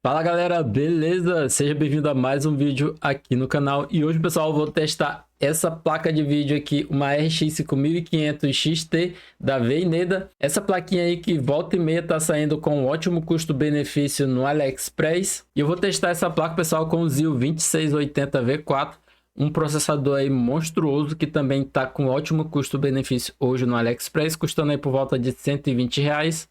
Fala galera, beleza? Seja bem-vindo a mais um vídeo aqui no canal. E hoje, pessoal, eu vou testar essa placa de vídeo aqui, uma RX 5500 XT da Veineda. Essa plaquinha aí que volta e meia tá saindo com um ótimo custo-benefício no AliExpress. E eu vou testar essa placa, pessoal, com o Zio 2680V4. Um processador aí monstruoso que também tá com ótimo custo-benefício hoje no AliExpress, custando aí por volta de R$ 120.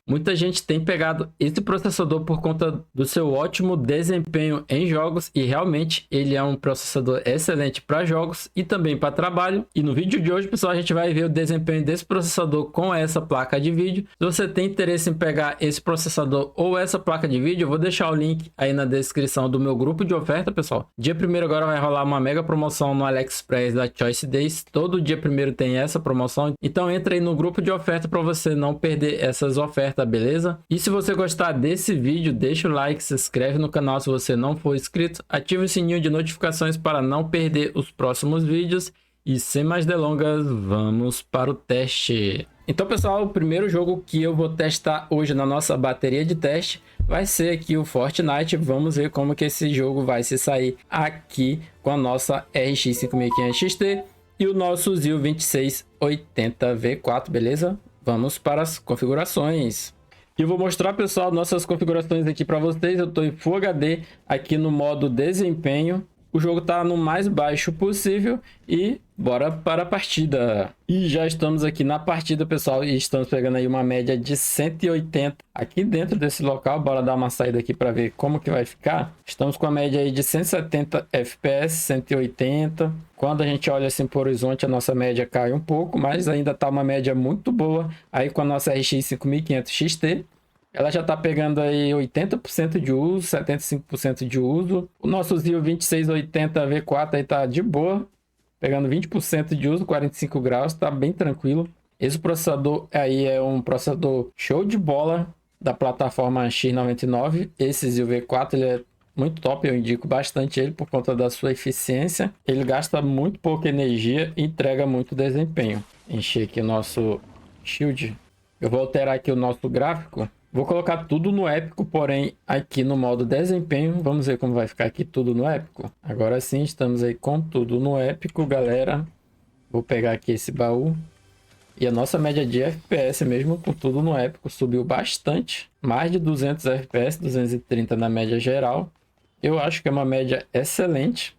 Muita gente tem pegado esse processador por conta do seu ótimo desempenho em jogos e realmente ele é um processador excelente para jogos e também para trabalho. E no vídeo de hoje, pessoal, a gente vai ver o desempenho desse processador com essa placa de vídeo. Se você tem interesse em pegar esse processador ou essa placa de vídeo, eu vou deixar o link aí na descrição do meu grupo de oferta, pessoal. Dia 1º agora vai rolar uma mega promoção no AliExpress da Choice Days. Todo dia 1º tem essa promoção. Então entra aí no grupo de oferta para você não perder essas ofertas, beleza? E se você gostar desse vídeo, deixa o like, se inscreve no canal se você não for inscrito, ative o sininho de notificações para não perder os próximos vídeos. E sem mais delongas, vamos para o teste. Então, pessoal, o primeiro jogo que eu vou testar hoje na nossa bateria de teste vai ser aqui o Fortnite. Vamos ver como que esse jogo vai se sair aqui com a nossa RX 5500 XT e o nosso Zio 2680V4, beleza? Vamos para as configurações. E eu vou mostrar, pessoal, nossas configurações aqui para vocês. Eu estou em Full HD aqui no modo desempenho. O jogo está no mais baixo possível e bora para a partida. E já estamos aqui na partida, pessoal, e estamos pegando aí uma média de 180 aqui dentro desse local. Bora dar uma saída aqui para ver como que vai ficar. Estamos com a média aí de 170 FPS, 180. Quando a gente olha assim por horizonte, a nossa média cai um pouco, mas ainda está uma média muito boa aí com a nossa RX 5500 XT. Ela já está pegando aí 80% de uso, 75% de uso. O nosso Zio 2680V4 aí tá de boa, pegando 20% de uso, 45 graus, tá bem tranquilo. Esse processador aí é um processador show de bola da plataforma X99. Esse Zio V4 ele é muito top, eu indico bastante ele por conta da sua eficiência. Ele gasta muito pouca energia e entrega muito desempenho. Encher aqui o nosso shield. Eu vou alterar aqui o nosso gráfico. Vou colocar tudo no épico, porém aqui no modo desempenho. Vamos ver como vai ficar aqui tudo no épico. Agora sim, estamos aí com tudo no épico, galera. Vou pegar aqui esse baú. E a nossa média de FPS mesmo com tudo no épico subiu bastante. Mais de 200 FPS, 230 na média geral. Eu acho que é uma média excelente.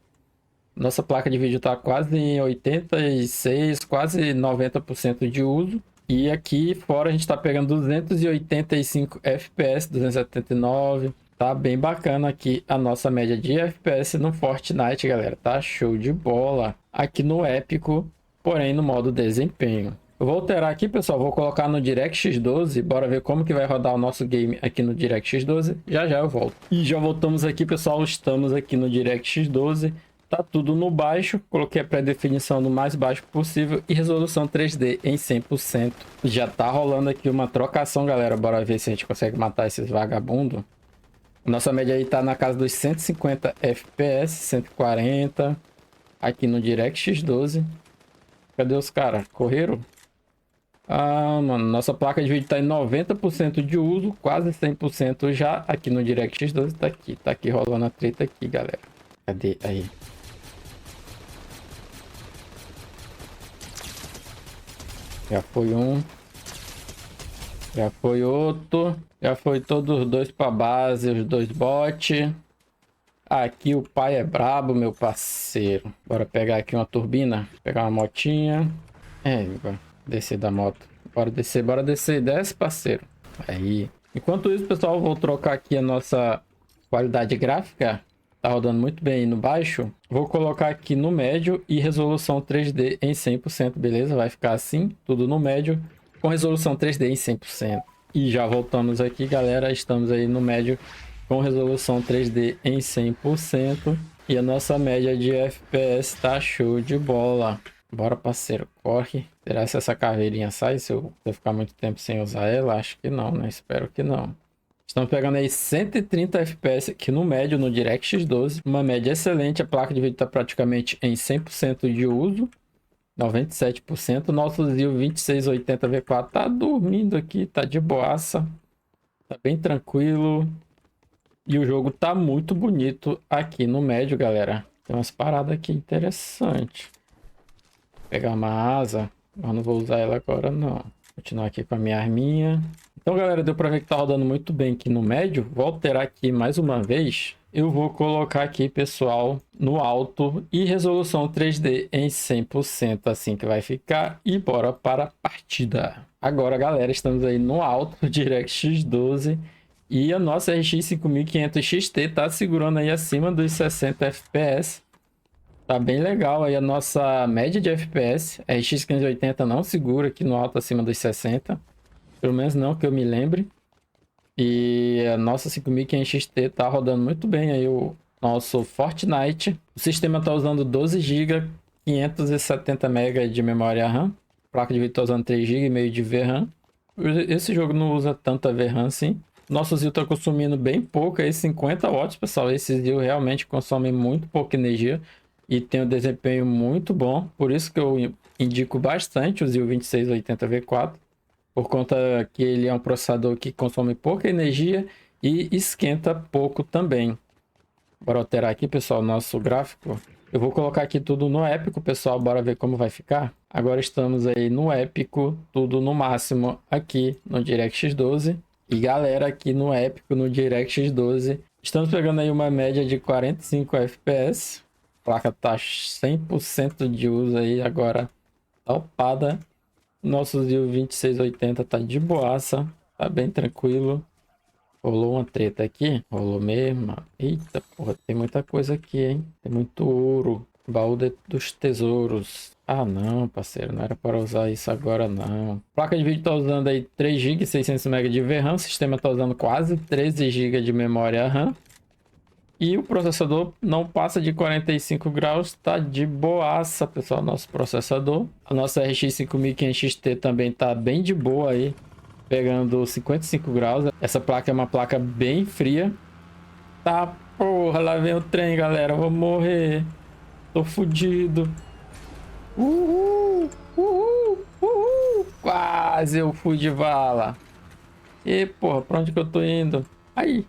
Nossa placa de vídeo está quase em 86, quase 90% de uso. E aqui fora a gente está pegando 285 FPS, 279. Tá bem bacana aqui a nossa média de FPS no Fortnite, galera. Tá show de bola. Aqui no épico, porém no modo desempenho. Eu vou alterar aqui, pessoal. Vou colocar no DirectX 12. Bora ver como que vai rodar o nosso game aqui no DirectX 12. Já já eu volto. E já voltamos aqui, pessoal. Estamos aqui no DirectX 12. Tá tudo no baixo, coloquei a pré-definição no mais baixo possível e resolução 3D em 100%. Já tá rolando aqui uma trocação, galera. Bora ver se a gente consegue matar esses vagabundos. Nossa média aí tá na casa dos 150 FPS, 140. Aqui no DirectX 12. Cadê os caras? Correram? Ah, mano, nossa placa de vídeo tá em 90% de uso, quase 100% já. Aqui no DirectX 12 tá aqui rolando a treta aqui, galera. Cadê aí? Já foi um. Já foi outro. Já foi todos os dois para base, os dois bots. Aqui o pai é brabo, meu parceiro. Bora pegar aqui uma turbina. Pegar uma motinha. Vai descer da moto. Bora descer, bora descer. Desce, parceiro. Aí. Enquanto isso, pessoal, eu vou trocar aqui a nossa qualidade gráfica. Tá rodando muito bem aí no baixo. Vou colocar aqui no médio e resolução 3D em 100%, beleza? Vai ficar assim, tudo no médio, com resolução 3D em 100%. E já voltamos aqui, galera. Estamos aí no médio com resolução 3D em 100%. E a nossa média de FPS tá show de bola. Bora, parceiro, corre. Será que essa caveirinha sai se eu ficar muito tempo sem usar ela? Acho que não, né? Espero que não. Estamos pegando aí 130 FPS aqui no médio, no DirectX 12. Uma média excelente. A placa de vídeo está praticamente em 100% de uso. 97%. Nosso Zio 2680V4 tá dormindo aqui. Tá de boaça. Tá bem tranquilo. E o jogo tá muito bonito aqui no médio, galera. Tem umas paradas aqui interessantes. Vou pegar uma asa, mas não vou usar ela agora não. Continuar aqui com a minha arminha. Então, galera, deu pra ver que tá rodando muito bem aqui no médio. Vou alterar aqui mais uma vez. Eu vou colocar aqui, pessoal, no alto e resolução 3D em 100%, assim que vai ficar. E bora para a partida. Agora, galera, estamos aí no alto, DirectX 12. E a nossa RX 5500 XT tá segurando aí acima dos 60 FPS. Tá bem legal aí a nossa média de FPS. A RX 580 não segura aqui no alto acima dos 60. Pelo menos não que eu me lembre. E a nossa 5500 XT tá rodando muito bem aí o nosso Fortnite. O sistema tá usando 12 GB, 570 MB de memória RAM. Placa de vídeo tá usando 3 GB e meio de VRAM. Esse jogo não usa tanta VRAM assim. Nosso ZIL tá consumindo bem pouco, aí 50 watts, pessoal. Esse ZIL realmente consome muito pouca energia e tem um desempenho muito bom. Por isso que eu indico bastante o ZIL 2680V4. Por conta que ele é um processador que consome pouca energia e esquenta pouco também. Bora alterar aqui, pessoal, nosso gráfico. Eu vou colocar aqui tudo no épico, pessoal. Bora ver como vai ficar. Agora estamos aí no épico, tudo no máximo aqui no DirectX 12. E galera, aqui no épico, no DirectX 12, estamos pegando aí uma média de 45 FPS. A placa tá 100% de uso aí agora, topada. Nosso ZIL 2680 tá de boaça, tá bem tranquilo. Rolou uma treta aqui? Rolou mesmo? Eita porra, tem muita coisa aqui, hein? Tem muito ouro. Baú dos tesouros. Ah não, parceiro, não era para usar isso agora não. Placa de vídeo tá usando aí 3 GB, 600 MB de VRAM. O sistema tá usando quase 13 GB de memória RAM. E o processador não passa de 45 graus, tá de boaça, pessoal, nosso processador. A nossa RX 5500 XT também tá bem de boa aí, pegando 55 graus. Essa placa é uma placa bem fria. Tá, porra, lá vem o trem, galera, eu vou morrer. Tô fudido. Uhul, uhul, uhul. Quase eu fui de vala. E, porra, pra onde que eu tô indo? Aí.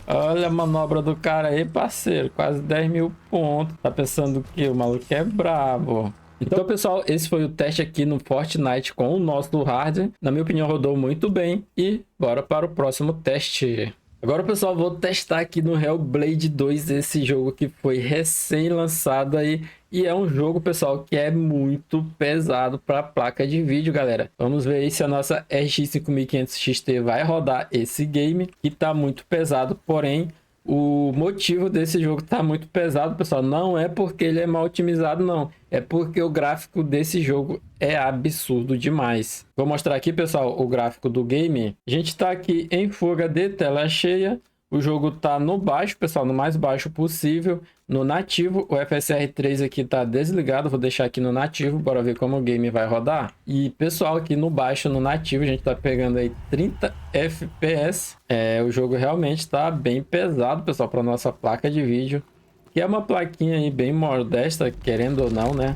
Olha a manobra do cara aí, parceiro. Quase 10 mil pontos. Tá pensando que o maluco é brabo. Então, pessoal, esse foi o teste aqui no Fortnite com o nosso hardware. Na minha opinião, rodou muito bem. E bora para o próximo teste. Agora, pessoal, vou testar aqui no Hellblade 2 esse jogo que foi recém-lançado aí. E é um jogo, pessoal, que é muito pesado para a placa de vídeo, galera. Vamos ver aí se a nossa RX 5500 XT vai rodar esse game, que tá muito pesado, porém o motivo desse jogo tá muito pesado, pessoal, não é porque ele é mal otimizado, não. É porque o gráfico desse jogo é absurdo demais. Vou mostrar aqui, pessoal, o gráfico do game. A gente tá aqui em Full HD, tela cheia. O jogo tá no baixo, pessoal, no mais baixo possível, no nativo. O FSR 3 aqui tá desligado, vou deixar aqui no nativo, bora ver como o game vai rodar. E, pessoal, aqui no baixo, no nativo, a gente tá pegando aí 30 FPS. O jogo realmente tá bem pesado, pessoal, para nossa placa de vídeo. Que é uma plaquinha aí bem modesta, querendo ou não, né?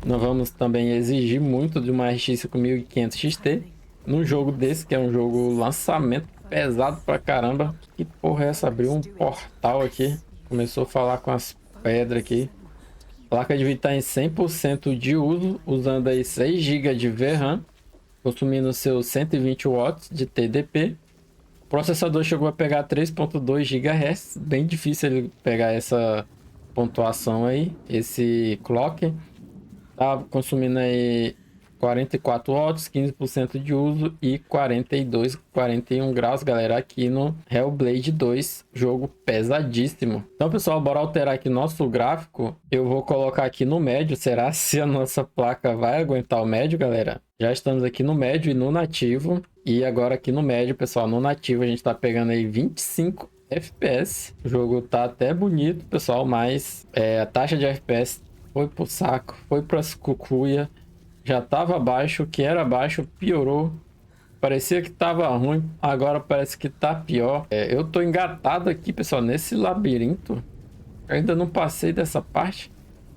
Não vamos também exigir muito de uma RX 5500 XT num jogo desse, que é um jogo lançamento pesado pra caramba. Que porra é essa? Abriu um portal aqui. Começou a falar com as pedras aqui. Placa de vídeo tá em 100% de uso, usando aí 6 GB de VRAM, consumindo seus 120 watts de TDP. O processador chegou a pegar 3.2 GHz, bem difícil ele pegar essa pontuação aí, esse clock. Tá consumindo aí 44 watts, 15% de uso e 41 graus, galera, aqui no Hellblade 2, jogo pesadíssimo. Então, pessoal, bora alterar aqui nosso gráfico. Eu vou colocar aqui no médio. Será se a nossa placa vai aguentar o médio, galera? Já estamos aqui no médio e no nativo. E agora aqui no médio, pessoal, no nativo a gente tá pegando aí 25 FPS. O jogo tá até bonito, pessoal, mas a taxa de FPS foi pro saco, foi pras cucuia. Já tava baixo, o que era baixo piorou. Parecia que tava ruim, agora parece que tá pior. Eu tô engatado aqui, pessoal, nesse labirinto. Eu ainda não passei dessa parte.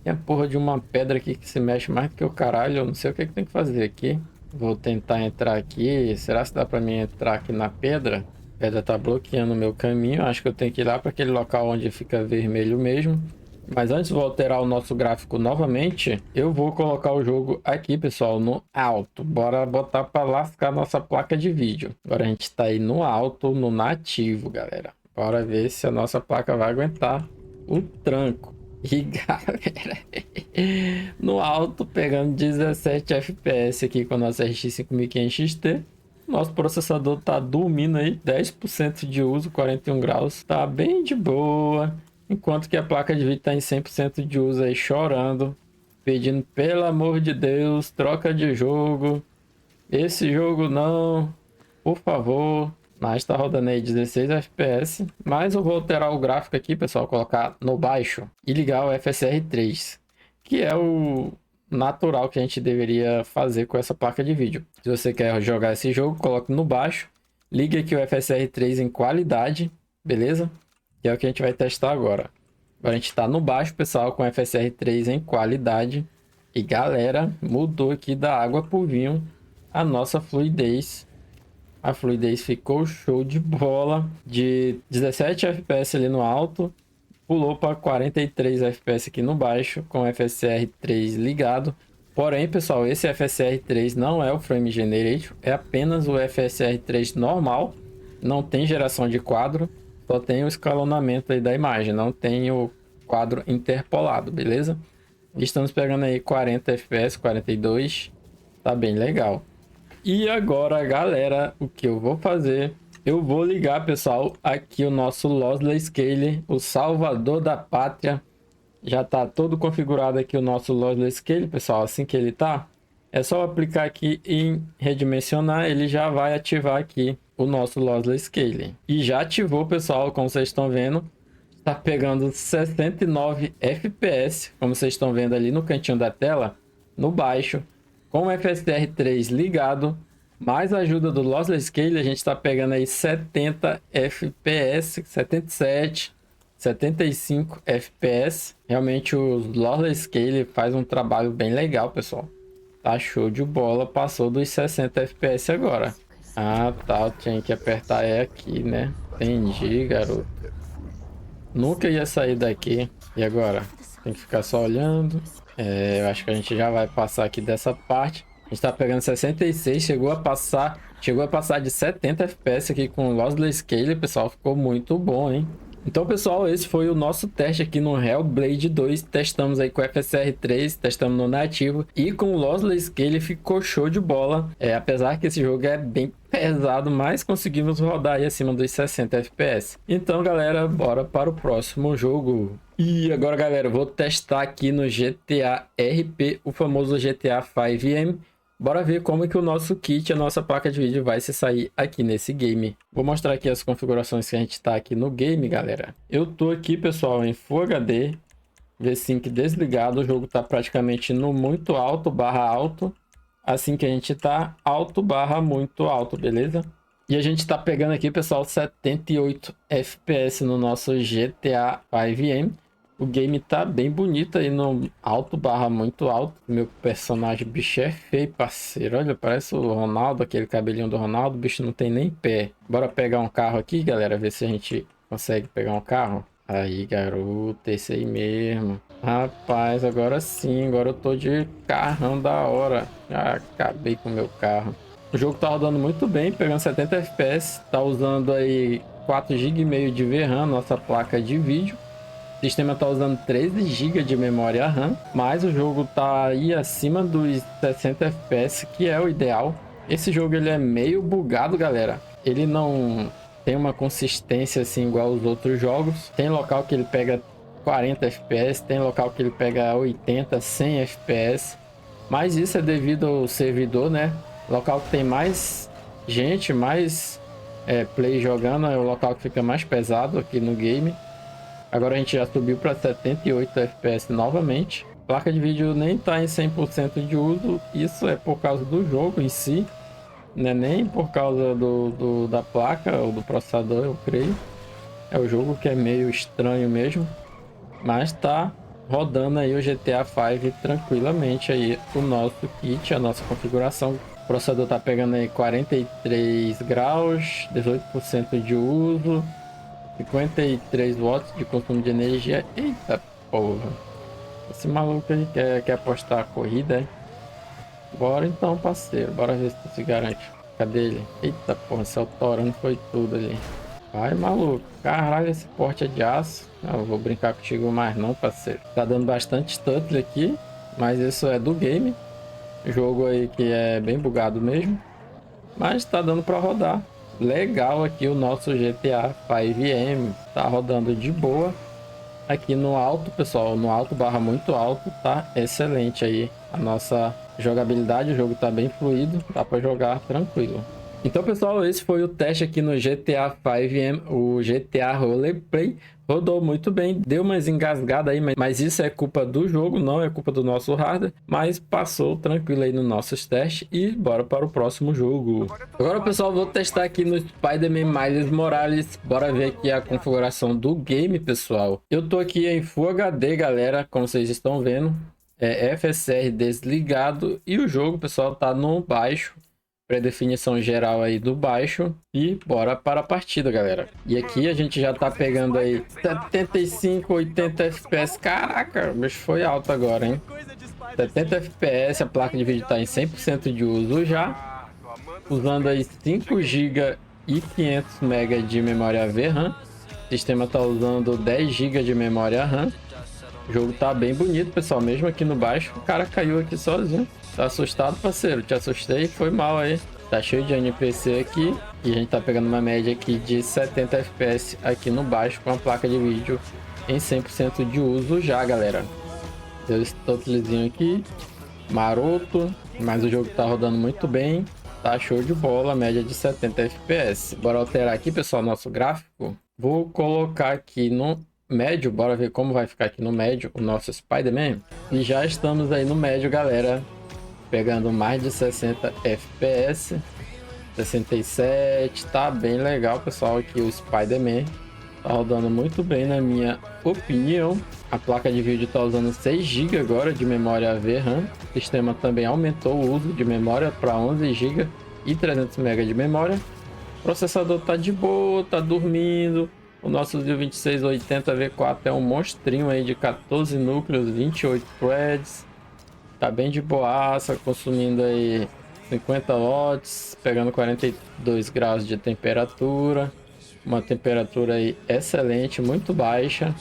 Tem a porra de uma pedra aqui que se mexe mais do que o caralho. Eu não sei o que tem que fazer aqui. Vou tentar entrar aqui. Será que dá pra mim entrar aqui na pedra? pedra tá bloqueando o meu caminho. Acho que eu tenho que ir lá para aquele local onde fica vermelho mesmo. Mas antes vou alterar o nosso gráfico novamente. Eu vou colocar o jogo aqui, pessoal, no alto. Bora botar para lascar nossa placa de vídeo. Agora a gente tá aí no alto, no nativo, galera. Bora ver se a nossa placa vai aguentar o tranco. E galera, no alto, pegando 17 FPS aqui com a nossa RX 5500 XT. Nosso processador tá dormindo aí, 10% de uso, 41 graus. Tá bem de boa. Enquanto que a placa de vídeo tá em 100% de uso aí, chorando. Pedindo, pelo amor de Deus, troca de jogo. Esse jogo não, por favor. Mas tá rodando aí 16 FPS. Mas eu vou alterar o gráfico aqui, pessoal. Colocar no baixo e ligar o FSR 3. Que é o natural que a gente deveria fazer com essa placa de vídeo. Se você quer jogar esse jogo, coloque no baixo. Ligue aqui o FSR 3 em qualidade. Beleza? Que é o que a gente vai testar agora. Agora a gente está no baixo, pessoal, com FSR 3 em qualidade. E galera, mudou aqui da água pro vinho a nossa fluidez. A fluidez ficou show de bola. De 17 FPS ali no alto, pulou para 43 FPS aqui no baixo, com FSR 3 ligado. Porém, pessoal, esse FSR 3 não é o Frame Generator, é apenas o FSR 3 normal. Não tem geração de quadro. Só tem o escalonamento aí da imagem, não tem o quadro interpolado, beleza? Estamos pegando aí 40 FPS, 42, tá bem legal. E agora, galera, o que eu vou fazer? Eu vou ligar, pessoal, aqui o nosso Lossless Scale, o salvador da pátria. Já tá todo configurado aqui o nosso Lossless Scale, pessoal, assim que ele tá. É só aplicar aqui em redimensionar, ele já vai ativar aqui o nosso Lossless Scale. E já ativou, pessoal, como vocês estão vendo. Tá pegando 69 FPS, como vocês estão vendo ali no cantinho da tela, no baixo. Com o FSR 3 ligado, mais a ajuda do Lossless Scale, a gente está pegando aí 70 FPS, 77, 75 FPS. Realmente o Lossless Scale faz um trabalho bem legal, pessoal. Tá show de bola, passou dos 60 FPS agora. Ah, tá, eu tinha que apertar E aqui, né? Entendi, garoto. Nunca ia sair daqui. E agora? Tem que ficar só olhando. Eu acho que a gente já vai passar aqui dessa parte. A gente tá pegando 66, chegou a passar de 70 FPS aqui com o Lossless Scale, pessoal, ficou muito bom, hein? Então, pessoal, esse foi o nosso teste aqui no Hellblade 2. Testamos aí com o FSR 3, testamos no nativo e com o Lossless Scale ficou show de bola. Apesar que esse jogo é bem pesado, mas conseguimos rodar aí acima dos 60 FPS. Então, galera, bora para o próximo jogo. E agora, galera, eu vou testar aqui no GTA RP, o famoso GTA 5M. Bora ver como que o nosso kit, a nossa placa de vídeo vai se sair aqui nesse game. Vou mostrar aqui as configurações que a gente tá aqui no game, galera. Eu tô aqui, pessoal, em Full HD, V-Sync desligado. O jogo tá praticamente no muito alto barra alto. Assim que a gente tá alto barra muito alto, beleza? E a gente tá pegando aqui, pessoal, 78 FPS no nosso GTA 5M. O game tá bem bonito aí no alto barra muito alto. Meu personagem, bicho, é feio, parceiro. Olha, parece o Ronaldo, aquele cabelinho do Ronaldo. O bicho não tem nem pé. Bora pegar um carro aqui, galera. Ver se a gente consegue pegar um carro. Aí, garoto, esse aí mesmo. Rapaz, agora sim. Agora eu tô de carrão da hora. Já acabei com o meu carro. O jogo tá rodando muito bem, pegando 70 FPS. Tá usando aí 4,5 GB de VRAM, nossa placa de vídeo. O sistema está usando 13 GB de memória RAM, mas o jogo tá aí acima dos 60 FPS, que é o ideal. Esse jogo ele é meio bugado, galera. Ele não tem uma consistência assim igual aos outros jogos. Tem local que ele pega 40 FPS, tem local que ele pega 80, 100 FPS. Mas isso é devido ao servidor, né? Local que tem mais gente, mais play jogando, é o local que fica mais pesado aqui no game. Agora a gente já subiu para 78 FPS novamente. A placa de vídeo nem está em 100% de uso. Isso é por causa do jogo em si. Não é nem por causa da placa ou do processador, eu creio. É o jogo que é meio estranho mesmo. Mas tá rodando aí o GTA 5 tranquilamente aí. O nosso kit, a nossa configuração O processador tá pegando aí 43 graus, 18% de uso, 53 watts de consumo de energia. Eita porra. Esse maluco aí quer apostar a corrida, hein? Bora então, parceiro. Bora ver se tu se garante. Cadê ele? Eita porra, esse autorando foi tudo ali. Vai, maluco. Caralho, esse porte é de aço. Não, eu vou brincar contigo mais não, parceiro. Tá dando bastante stuttle aqui, mas isso é do game. Jogo aí que é bem bugado mesmo. Mas tá dando pra rodar. Legal aqui o nosso GTA 5M. Tá rodando de boa. Aqui no alto, pessoal, no alto barra muito alto, tá excelente aí a nossa jogabilidade. O jogo tá bem fluido, dá para jogar tranquilo. Então, pessoal, esse foi o teste aqui no GTA 5M, o GTA Roleplay. Rodou muito bem, deu umas engasgadas aí, mas isso é culpa do jogo, não é culpa do nosso hardware. Mas passou tranquilo aí nos nossos testes e bora para o próximo jogo. Agora, pessoal, vou testar aqui no Spider-Man Miles Morales. Bora ver aqui a configuração do game, pessoal. Eu tô aqui em Full HD, galera, como vocês estão vendo. É FSR desligado e o jogo, pessoal, tá no baixo. Pré-definição geral aí do baixo e bora para a partida, galera. E aqui a gente já tá pegando aí 75, 80 FPS. Caraca, o bicho foi alto agora, hein? 70 FPS, a placa de vídeo tá em 100% de uso já. Usando aí 5 GB e 500 MB de memória VRAM. O sistema tá usando 10 GB de memória RAM. O jogo tá bem bonito, pessoal. Mesmo aqui no baixo, o cara caiu aqui sozinho. Tá assustado, parceiro? Te assustei, foi mal aí. Tá cheio de NPC aqui. E a gente tá pegando uma média aqui de 70 FPS aqui no baixo com a placa de vídeo em 100% de uso já, galera. Deu esse totalzinho aqui. Maroto. Mas o jogo tá rodando muito bem. Tá show de bola, média de 70 FPS. Bora alterar aqui, pessoal, nosso gráfico. Vou colocar aqui no médio, bora ver como vai ficar aqui no médio o nosso Spider-Man. E já estamos aí no médio, galera. Pegando mais de 60 FPS. 67. Tá bem legal, pessoal. Aqui o Spider-Man tá rodando muito bem, na minha opinião. A placa de vídeo tá usando 6 GB agora de memória VRAM. O sistema também aumentou o uso de memória para 11 GB e 300 MB de memória. O processador tá de boa, tá dormindo. O nosso 2680 V4 é um monstrinho aí de 14 núcleos, 28 threads. Tá bem de boaça, consumindo aí 50 watts, pegando 42 graus de temperatura. Uma temperatura aí excelente, muito baixa.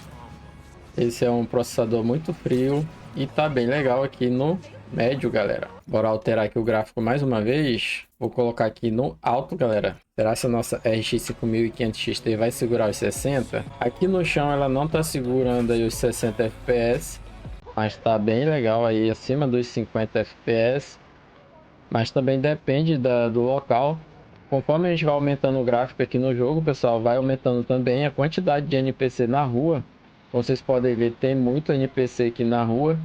Esse é um processador muito frio e tá bem legal aqui no médio, galera. Bora alterar aqui o gráfico mais uma vez. Vou colocar aqui no alto, galera. Será que a nossa RX 5500 XT vai segurar os 60? Aqui no chão ela não tá segurando aí os 60 FPS. Mas tá bem legal aí, acima dos 50 FPS. Mas também depende do local. Conforme a gente vai aumentando o gráfico aqui no jogo, pessoal, vai aumentando também a quantidade de NPC na rua. Como vocês podem ver, tem muito NPC aqui na rua.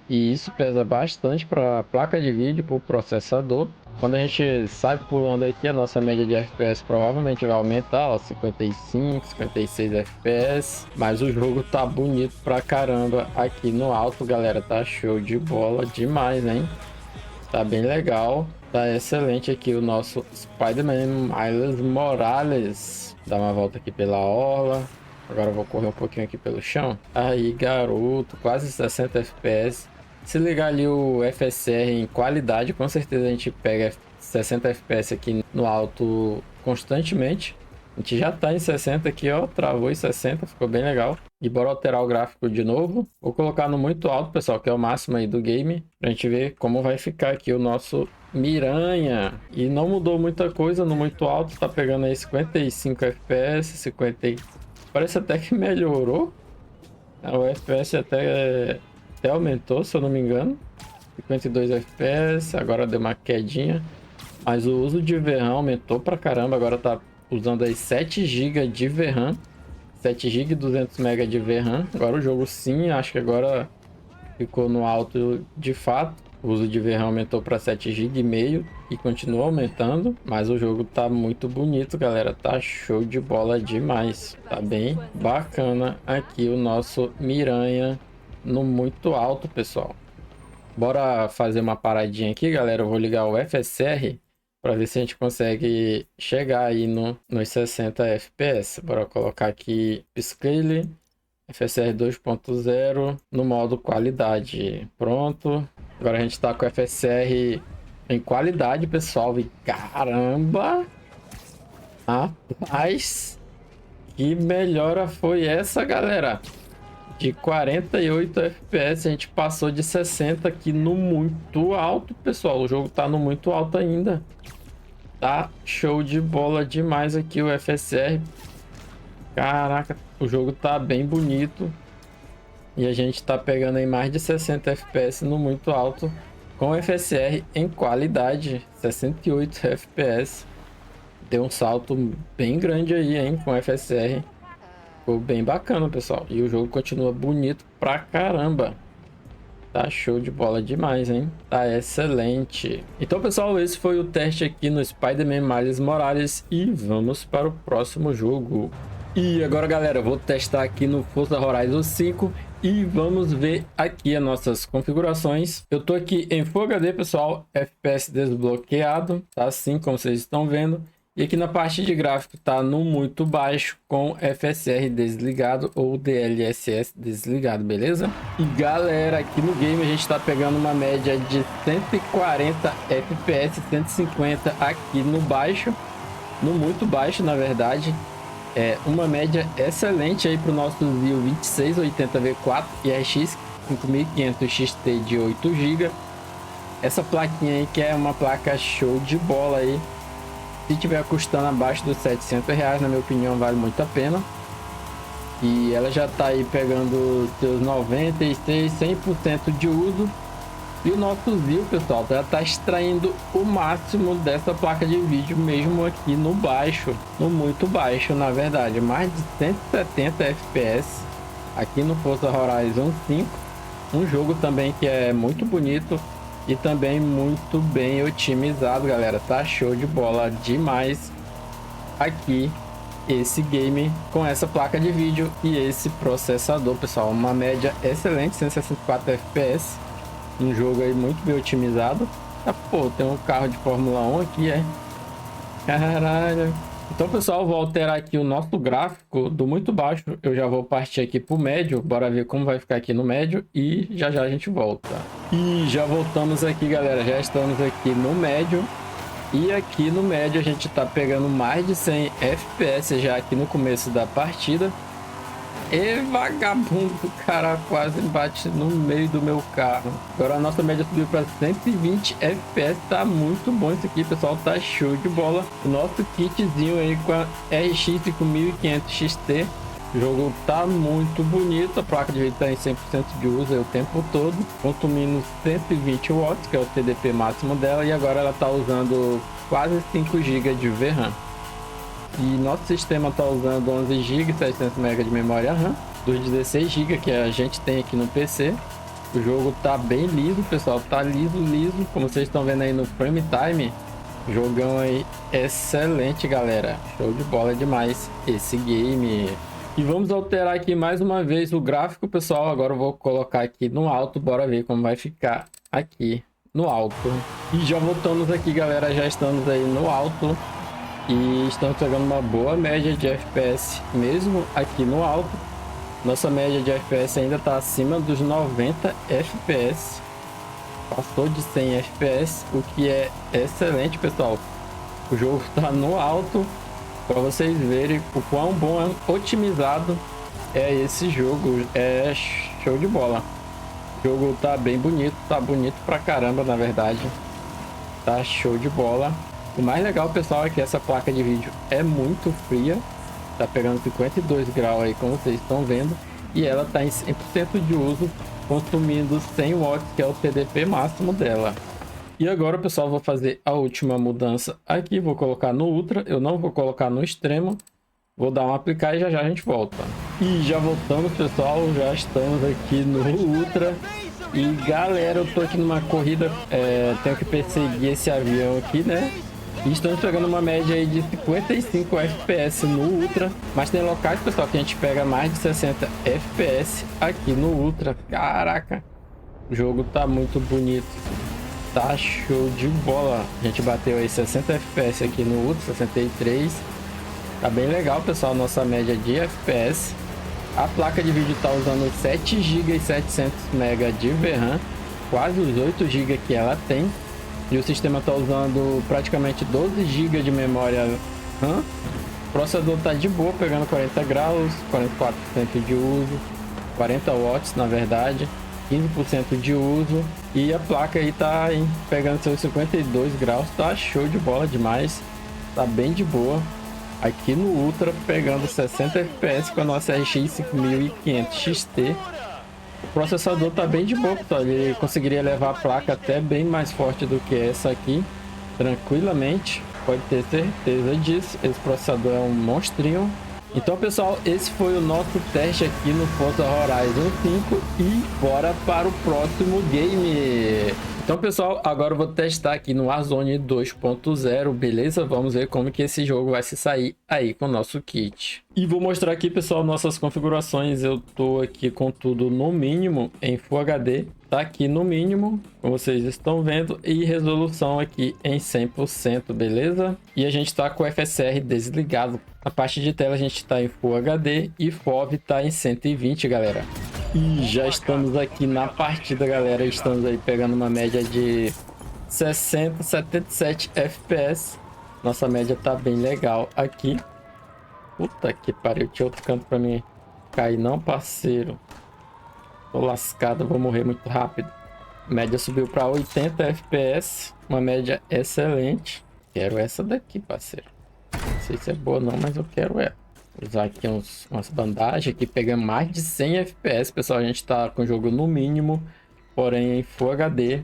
E isso pesa bastante para a placa de vídeo, para o processador. Quando a gente sai pulando aqui, a nossa média de FPS provavelmente vai aumentar, ó, 55, 56 FPS. Mas o jogo tá bonito pra caramba aqui no alto, galera. Tá show de bola demais, hein? Tá bem legal. Tá excelente aqui o nosso Spider-Man Miles Morales. Dá uma volta aqui pela orla. Agora eu vou correr um pouquinho aqui pelo chão. Aí, garoto, quase 60 FPS. Se ligar ali o FSR em qualidade, com certeza a gente pega 60 FPS aqui no alto constantemente. A gente já tá em 60 aqui, ó. Travou em 60, ficou bem legal. E bora alterar o gráfico de novo. Vou colocar no muito alto, pessoal, que é o máximo aí do game. Pra gente ver como vai ficar aqui o nosso Miranha. E não mudou muita coisa no muito alto. Tá pegando aí 55 FPS, 50... Parece até que melhorou. O FPS até aumentou, se eu não me engano. 52 FPS, agora deu uma quedinha. Mas o uso de VRAM aumentou pra caramba. Agora tá usando aí 7 GB de VRAM. 7 GB e 200 MB de VRAM. Agora o jogo sim, acho que agora ficou no alto de fato. O uso de VRAM aumentou para 7,5 GB e continua aumentando. Mas o jogo tá muito bonito, galera. Tá show de bola demais. Tá bem bacana aqui o nosso Miranha no muito alto, pessoal. Bora fazer uma paradinha aqui, galera. Eu vou ligar o FSR para ver se a gente consegue chegar aí nos 60 FPS. Bora colocar aqui Upscale, FSR 2.0 no modo qualidade. Pronto. Agora a gente tá com o FSR em qualidade, pessoal. E caramba! Rapaz, que melhora foi essa, galera? De 48 FPS a gente passou de 60 aqui no muito alto, pessoal. O jogo tá no muito alto ainda. Tá show de bola demais aqui o FSR. Caraca, o jogo tá bem bonito. E a gente tá pegando aí mais de 60 FPS no muito alto com FSR em qualidade, 68 FPS. Deu um salto bem grande aí, hein, com FSR. Ficou bem bacana, pessoal. E o jogo continua bonito pra caramba. Tá show de bola demais, hein? Tá excelente. Então, pessoal, esse foi o teste aqui no Spider-Man Miles Morales. E vamos para o próximo jogo. E agora, galera, eu vou testar aqui no Forza Horizon 5. E vamos ver aqui as nossas configurações. Eu tô aqui em Full HD, pessoal. FPS desbloqueado. Tá assim como vocês estão vendo. E aqui na parte de gráfico tá no muito baixo com FSR desligado ou DLSS desligado, beleza? E galera, aqui no game a gente tá pegando uma média de 140 FPS, 150 aqui no baixo, no muito baixo na verdade. É uma média excelente aí para o nosso Zio 2680V4 e RX 5500 XT de 8 GB. Essa plaquinha aí que é uma placa show de bola aí. Se tiver custando abaixo dos R$700, na minha opinião, vale muito a pena. E ela já tá aí pegando seus 96, 100% de uso. E o nosso Zio, pessoal, já tá extraindo o máximo dessa placa de vídeo, mesmo aqui no baixo, no muito baixo, na verdade. Mais de 170 FPS aqui no Forza Horizon 5. Um jogo também que é muito bonito. E também muito bem otimizado, galera. Tá show de bola demais aqui esse game com essa placa de vídeo e esse processador, pessoal. Uma média excelente, 164 FPS. Um jogo aí muito bem otimizado. Ah, pô, tem um carro de Fórmula 1 aqui, é? Caralho. Então, pessoal, vou alterar aqui o nosso gráfico do muito baixo. Eu já vou partir aqui pro médio. Bora ver como vai ficar aqui no médio. E já já a gente volta. E já voltamos aqui, galera. Já estamos aqui no médio. E aqui no médio a gente tá pegando mais de 100 FPS já aqui no começo da partida. E vagabundo, o cara quase bate no meio do meu carro. Agora a nossa média subiu para 120 FPS, tá muito bom isso aqui, pessoal, tá show de bola. O nosso kitzinho aí com a RX 5500 XT. O jogo tá muito bonito, a placa de vídeo tá em 100% de uso aí o tempo todo, consumindo 120 watts, que é o TDP máximo dela, e agora ela tá usando quase 5 GB de VRAM. E nosso sistema está usando 11 GB, 700 MB de memória RAM, dos 16 GB que a gente tem aqui no PC. O jogo tá bem liso, pessoal, tá liso, como vocês estão vendo aí no Frame Time. Jogão aí excelente, galera, show de bola demais esse game. E vamos alterar aqui mais uma vez o gráfico, pessoal. Agora eu vou colocar aqui no alto, bora ver como vai ficar aqui no alto. E já voltamos aqui, galera, já estamos aí no alto. E estamos pegando uma boa média de FPS mesmo aqui no alto. Nossa média de FPS ainda está acima dos 90 FPS. Passou de 100 FPS, o que é excelente, pessoal. O jogo está no alto para vocês verem o quão bom é otimizado é esse jogo. É show de bola. O jogo tá bem bonito, tá bonito pra caramba, na verdade. Tá show de bola. O mais legal, pessoal, é que essa placa de vídeo é muito fria. Tá pegando 52 graus aí, como vocês estão vendo. E ela tá em 100% de uso, consumindo 100 watts, que é o TDP máximo dela. E agora, pessoal, vou fazer a última mudança aqui. Vou colocar no Ultra, eu não vou colocar no extremo. Vou dar um aplicar e já já a gente volta. E já voltamos, pessoal, já estamos aqui no Ultra. E galera, eu tô aqui numa corrida, tenho que perseguir esse avião aqui, né? E estamos pegando uma média aí de 55 FPS no Ultra. Mas tem locais, pessoal, que a gente pega mais de 60 FPS aqui no Ultra. Caraca! O jogo tá muito bonito. Tá show de bola. A gente bateu aí 60 FPS aqui no Ultra, 63. Tá bem legal, pessoal, nossa média de FPS. A placa de vídeo tá usando 7 GB e 700 MB de VRAM, quase os 8 GB que ela tem. E o sistema tá usando praticamente 12 GB de memória RAM. O processador tá de boa, pegando 40 graus, 44% de uso, 40 watts na verdade, 15% de uso. E a placa aí tá pegando seus 52 graus, tá show de bola demais, tá bem de boa. Aqui no Ultra pegando 60 FPS com a nossa RX 5500 XT. O processador tá bem de boa, pessoal. Ele conseguiria levar a placa até bem mais forte do que essa aqui, tranquilamente. Pode ter certeza disso. Esse processador é um monstrinho. Então, pessoal, esse foi o nosso teste aqui no Forza Horizon 5 e bora para o próximo game. Então, pessoal, agora eu vou testar aqui no Warzone 2.0, beleza? Vamos ver como que esse jogo vai se sair aí com o nosso kit. E vou mostrar aqui, pessoal, nossas configurações. Eu tô aqui com tudo no mínimo em Full HD. Tá aqui no mínimo, como vocês estão vendo, e resolução aqui em 100%, beleza? E a gente tá com o FSR desligado. Na parte de tela a gente tá em Full HD e FOV tá em 120, galera. E já estamos aqui na partida, galera. Estamos aí pegando uma média de 60, 77 FPS. Nossa média tá bem legal aqui. Puta que pariu, tinha outro canto pra mim cair não, parceiro. Tô lascado, vou morrer muito rápido. A média subiu para 80 FPS, uma média excelente. Quero essa daqui, parceiro. Não sei se é boa não, mas eu quero ela. Vou usar aqui umas bandagens aqui, pegando mais de 100 FPS. Pessoal, a gente tá com o jogo no mínimo, porém em Full HD.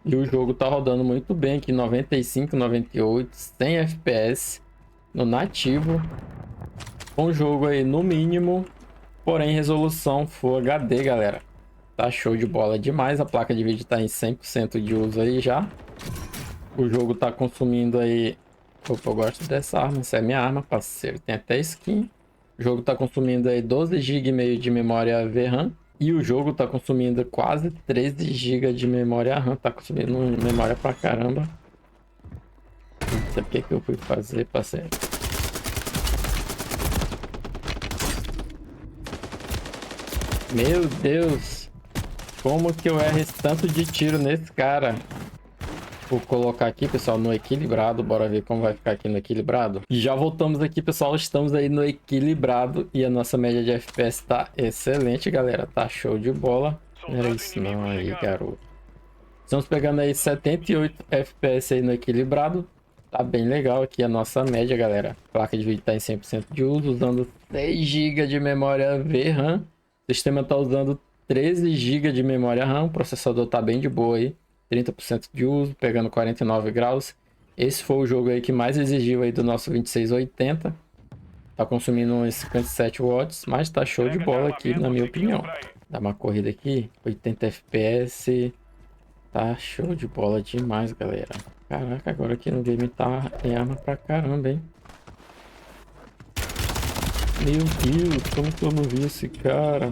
E o jogo tá rodando muito bem aqui, 95, 98, 100 FPS no nativo. Com o jogo aí no mínimo, porém resolução Full HD, galera. Tá show de bola demais. A placa de vídeo tá em 100% de uso aí já. O jogo tá consumindo aí... Opa, eu gosto dessa arma. Essa é minha arma, parceiro. Tem até skin. O jogo tá consumindo aí 12 GB e meio de memória VRAM. E o jogo tá consumindo quase 13 GB de memória RAM. Tá consumindo memória pra caramba. Não sei o que eu fui fazer, parceiro. Meu Deus. Como que eu erro esse tanto de tiro nesse cara? Vou colocar aqui, pessoal, no equilibrado. Bora ver como vai ficar aqui no equilibrado. E já voltamos aqui, pessoal. Estamos aí no equilibrado. E a nossa média de FPS tá excelente, galera. Tá show de bola. Não era isso não aí, garoto. Estamos pegando aí 78 FPS aí no equilibrado. Tá bem legal aqui a nossa média, galera. A placa de vídeo tá em 100% de uso. Usando 6 GB de memória VRAM. O sistema tá usando 13 GB de memória RAM. O processador tá bem de boa aí. 30% de uso, pegando 49 graus. Esse foi o jogo aí que mais exigiu aí do nosso 2680. Tá consumindo uns 57 watts, mas tá show de bola aqui, na minha opinião. Dá uma corrida aqui, 80 FPS. Tá show de bola demais, galera. Caraca, agora aqui no game tá em arma pra caramba, hein? Meu Deus, como que eu não vi esse cara?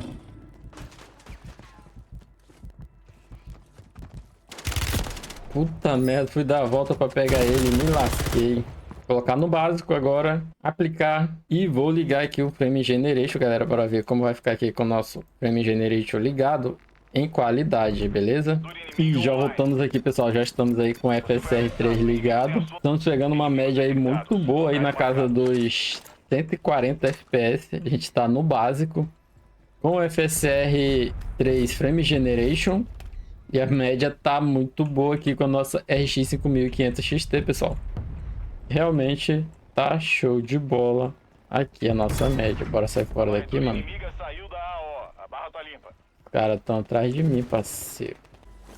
Puta merda, fui dar a volta pra pegar ele, me lasquei. Vou colocar no básico agora, aplicar e vou ligar aqui o Frame Generation, galera, para ver como vai ficar aqui com o nosso Frame Generation ligado em qualidade, beleza? E já voltamos aqui, pessoal, já estamos aí com o FSR 3 ligado. Estamos pegando uma média aí muito boa aí na casa dos 140 FPS. A gente tá no básico com o FSR 3 Frame Generation. E a média tá muito boa aqui com a nossa RX 5500 XT, pessoal. Realmente tá show de bola aqui a nossa média. Bora sair fora daqui, mano. Os caras estão atrás de mim, parceiro.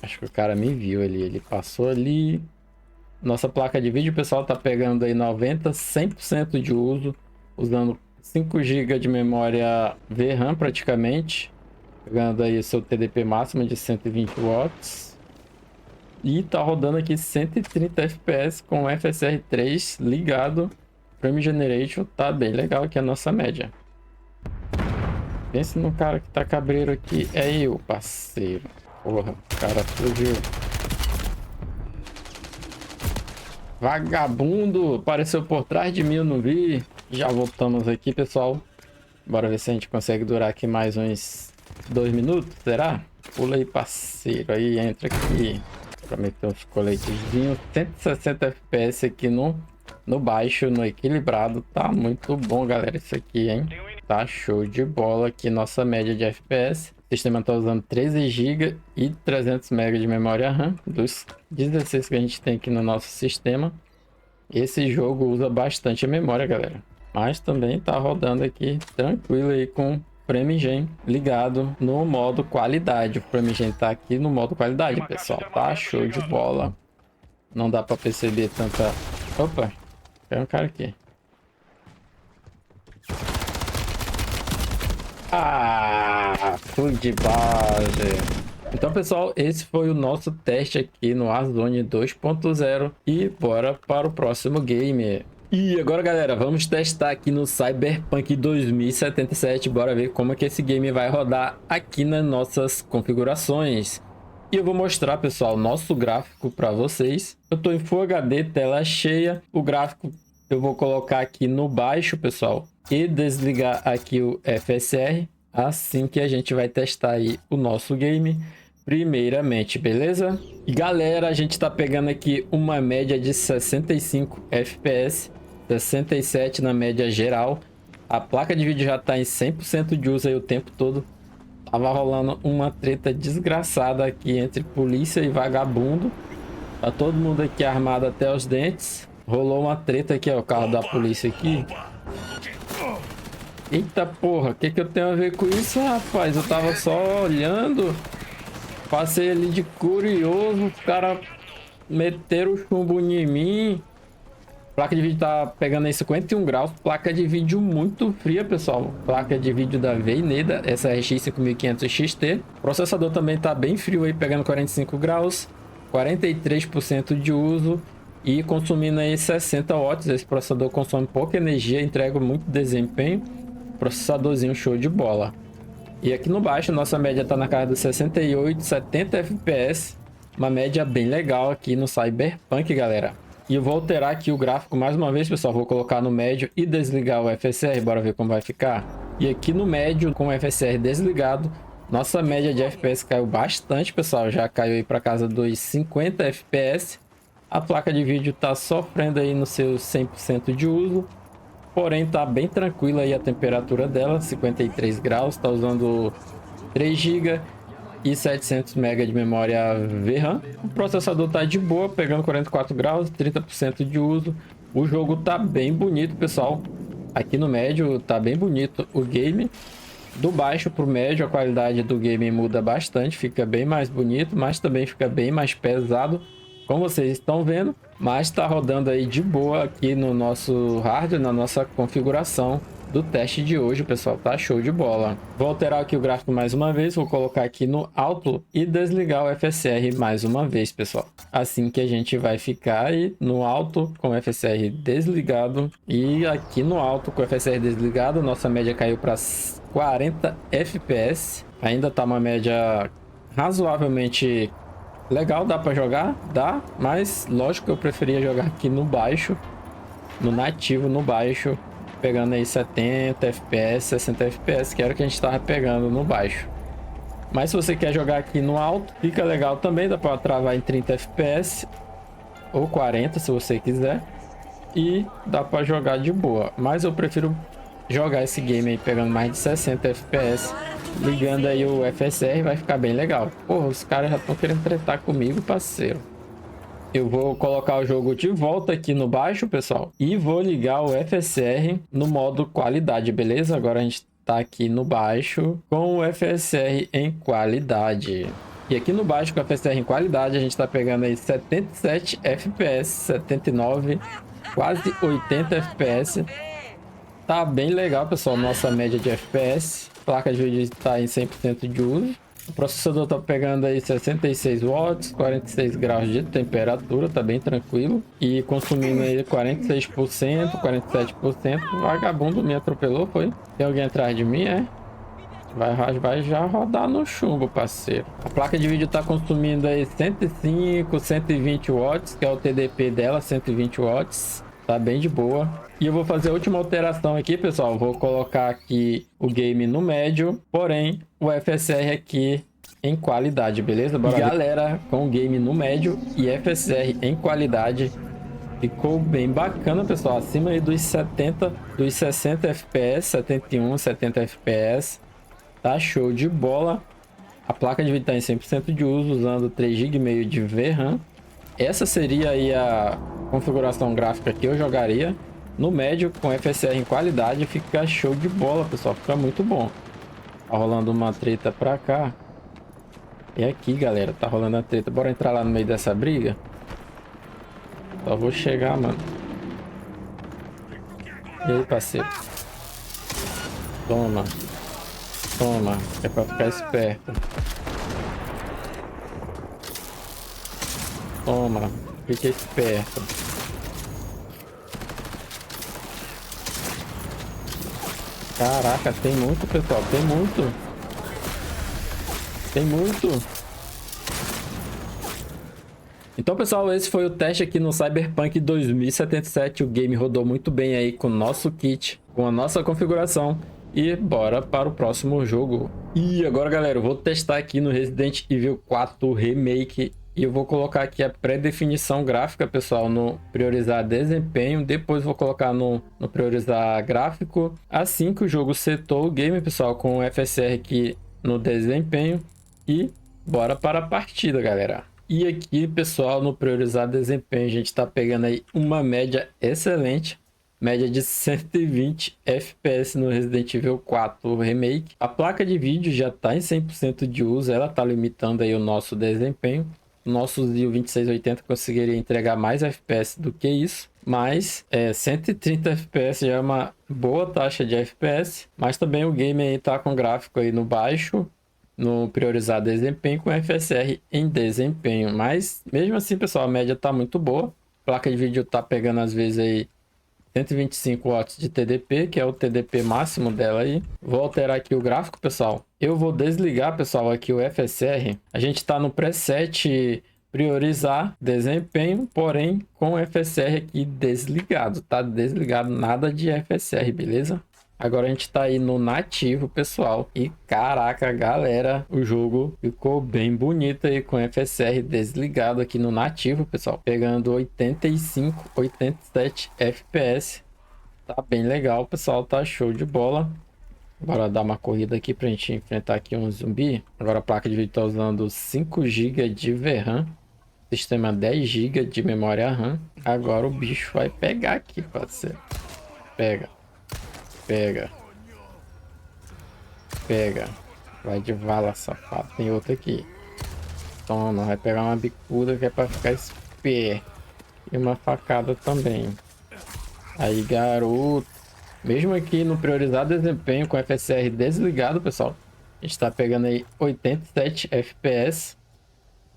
Acho que o cara me viu ali. Ele passou ali. Nossa placa de vídeo, pessoal, tá pegando aí 90, 100% de uso. Usando 5 GB de memória VRAM praticamente. Pegando aí o seu TDP máximo de 120 watts. E tá rodando aqui 130 FPS com o FSR 3 ligado. Frame Generation tá bem legal aqui a nossa média. Pense no cara que tá cabreiro aqui. É eu, parceiro. Porra, o cara fugiu. Vagabundo! Apareceu por trás de mim, eu não vi. Já voltamos aqui, pessoal. Bora ver se a gente consegue durar aqui mais uns 2 minutos, será? Pula aí, parceiro. Aí, entra aqui. Pra meter uns coletezinhos. 160 FPS aqui no baixo, no equilibrado. Tá muito bom, galera, isso aqui, hein? Tá show de bola aqui, nossa média de FPS. O sistema tá usando 13 GB e 300 MB de memória RAM. Dos 16 que a gente tem aqui no nosso sistema. Esse jogo usa bastante a memória, galera. Mas também tá rodando aqui tranquilo aí com o FrameGen ligado no modo qualidade. O FrameGen tá aqui no modo qualidade, pessoal. Tá show de bola. Não dá pra perceber tanta... Opa, tem um cara aqui. Ah, fui de base. Então, pessoal, esse foi o nosso teste aqui no Warzone 2.0 e bora para o próximo game. E agora, galera, vamos testar aqui no Cyberpunk 2077. Bora ver como é que esse game vai rodar aqui nas nossas configurações. E eu vou mostrar, pessoal, nosso gráfico para vocês. Eu tô em Full HD, tela cheia. O gráfico eu vou colocar aqui no baixo, pessoal, e desligar aqui o FSR. Assim que a gente vai testar aí o nosso game primeiramente, beleza? E galera, a gente tá pegando aqui uma média de 65 FPS, 67 na média geral. A placa de vídeo já tá em 100% de uso aí o tempo todo. Tava rolando uma treta desgraçada aqui entre polícia e vagabundo. Tá todo mundo aqui armado até os dentes. Rolou uma treta aqui, ó, o carro da polícia aqui. Eita porra, o que eu tenho a ver com isso, rapaz? Eu tava só olhando. Passei ali de curioso, os caras meteram o chumbo em mim. Placa de vídeo tá pegando aí 51 graus. Placa de vídeo muito fria, pessoal. Placa de vídeo da Veineda, essa RX 5500 XT. O processador também tá bem frio aí, pegando 45 graus. 43% de uso. E consumindo aí 60 watts. Esse processador consome pouca energia, entrega muito desempenho. Processadorzinho show de bola. E aqui no baixo, nossa média tá na casa dos 68, 70 FPS. Uma média bem legal aqui no Cyberpunk, galera. E eu vou alterar aqui o gráfico mais uma vez, pessoal. Vou colocar no médio e desligar o FSR. Bora ver como vai ficar. E aqui no médio, com o FSR desligado, nossa média de FPS caiu bastante, pessoal. Já caiu aí para casa dos 50 FPS. A placa de vídeo tá sofrendo aí no seu 100% de uso. Porém, tá bem tranquila aí a temperatura dela, 53 graus, tá usando 3 GB e 700 MB de memória VRAM. O processador tá de boa, pegando 44 graus, 30% de uso. O jogo tá bem bonito, pessoal. Aqui no médio tá bem bonito o game. Do baixo pro médio, a qualidade do game muda bastante, fica bem mais bonito, mas também fica bem mais pesado, como vocês estão vendo. Mas está rodando aí de boa aqui no nosso hardware, na nossa configuração do teste de hoje, pessoal. Tá show de bola. Vou alterar aqui o gráfico mais uma vez. Vou colocar aqui no alto e desligar o FSR mais uma vez, pessoal. Assim que a gente vai ficar aí no alto com o FSR desligado. E aqui no alto com o FSR desligado, nossa média caiu para 40 FPS. Ainda tá uma média razoavelmente legal, dá pra jogar? Dá, mas lógico que eu preferia jogar aqui no baixo, no nativo, no baixo, pegando aí 70 FPS, 60 FPS, que era o que a gente tava pegando no baixo. Mas se você quer jogar aqui no alto, fica legal também, dá pra travar em 30 FPS ou 40 se você quiser, e dá pra jogar de boa. Mas eu prefiro jogar esse game aí pegando mais de 60 FPS, ligando aí o FSR, vai ficar bem legal. Porra, os caras já estão querendo tretar comigo, parceiro. Eu vou colocar o jogo de volta aqui no baixo, pessoal, e vou ligar o FSR no modo qualidade, beleza? Agora a gente tá aqui no baixo com o FSR em qualidade. E aqui no baixo com o FSR em qualidade, a gente tá pegando aí 77 FPS, 79, quase 80 FPS. Tá bem legal, pessoal, nossa média de FPS. Placa de vídeo está em 100% de uso. O processador tá pegando aí 66 watts, 46 graus de temperatura, tá bem tranquilo. E consumindo aí 46%, 47%. Vagabundo me atropelou, foi? Tem alguém atrás de mim, é? Vai já rodar no chumbo, parceiro. A placa de vídeo tá consumindo aí 105, 120 watts, que é o TDP dela, 120 watts. Tá bem de boa. E eu vou fazer a última alteração aqui, pessoal. Vou colocar aqui o game no médio, porém o FSR aqui em qualidade, beleza? Bora, galera, com o game no médio e FSR em qualidade. Ficou bem bacana, pessoal. Acima aí dos 70, dos 60 FPS, 71, 70 FPS. Tá show de bola. A placa de vídeo está em 100% de uso, usando 3,5 GB de VRAM. Essa seria aí a configuração gráfica que eu jogaria. No médio, com FSR em qualidade, fica show de bola, pessoal. Fica muito bom. Tá rolando uma treta pra cá. E aqui, galera, tá rolando a treta. Bora entrar lá no meio dessa briga? Só vou chegar, mano. E aí, parceiro? Toma. Toma. É pra ficar esperto. Toma. Fica esperto. Caraca, tem muito, pessoal. Tem muito. Tem muito. Então, pessoal, esse foi o teste aqui no Cyberpunk 2077. O game rodou muito bem aí com o nosso kit, com a nossa configuração. E bora para o próximo jogo. E agora, galera, eu vou testar aqui no Resident Evil 4 Remake. E eu vou colocar aqui a pré-definição gráfica, pessoal, no priorizar desempenho. Depois vou colocar no priorizar gráfico. Assim que o jogo setou o game, pessoal, com o FSR aqui no desempenho. E bora para a partida, galera. E aqui, pessoal, no priorizar desempenho, a gente está pegando aí uma média excelente. Média de 120 FPS no Resident Evil 4 Remake. A placa de vídeo já está em 100% de uso. Ela está limitando aí o nosso desempenho. O nosso Zio 2680 conseguiria entregar mais FPS do que isso. Mas 130 FPS já é uma boa taxa de FPS. Mas também o game aí tá com gráfico aí no baixo. No priorizar desempenho com FSR em desempenho. Mas mesmo assim, pessoal, a média tá muito boa. A placa de vídeo tá pegando às vezes aí 125 watts de TDP, que é o TDP máximo dela aí. Vou alterar aqui o gráfico, pessoal. Eu vou desligar, pessoal, aqui o FSR. A gente tá no preset priorizar desempenho, porém com FSR aqui desligado, tá? Desligado, nada de FSR, beleza? Agora a gente tá aí no nativo, pessoal. E caraca, galera, o jogo ficou bem bonito aí com FSR desligado aqui no nativo, pessoal. Pegando 85, 87 FPS. Tá bem legal, pessoal. Tá show de bola. Bora dar uma corrida aqui pra gente enfrentar aqui um zumbi. Agora a placa de vídeo tá usando 5 GB de VRAM. Sistema 10 GB de memória RAM. Agora o bicho vai pegar aqui, parceiro. Pega. Pega. Pega. Vai de vala, safado. Tem outro aqui. Toma, vai pegar uma bicuda que é pra ficar esperto. E uma facada também. Aí, garoto. Mesmo aqui no priorizar desempenho com FSR desligado, pessoal. A gente tá pegando aí 87 FPS.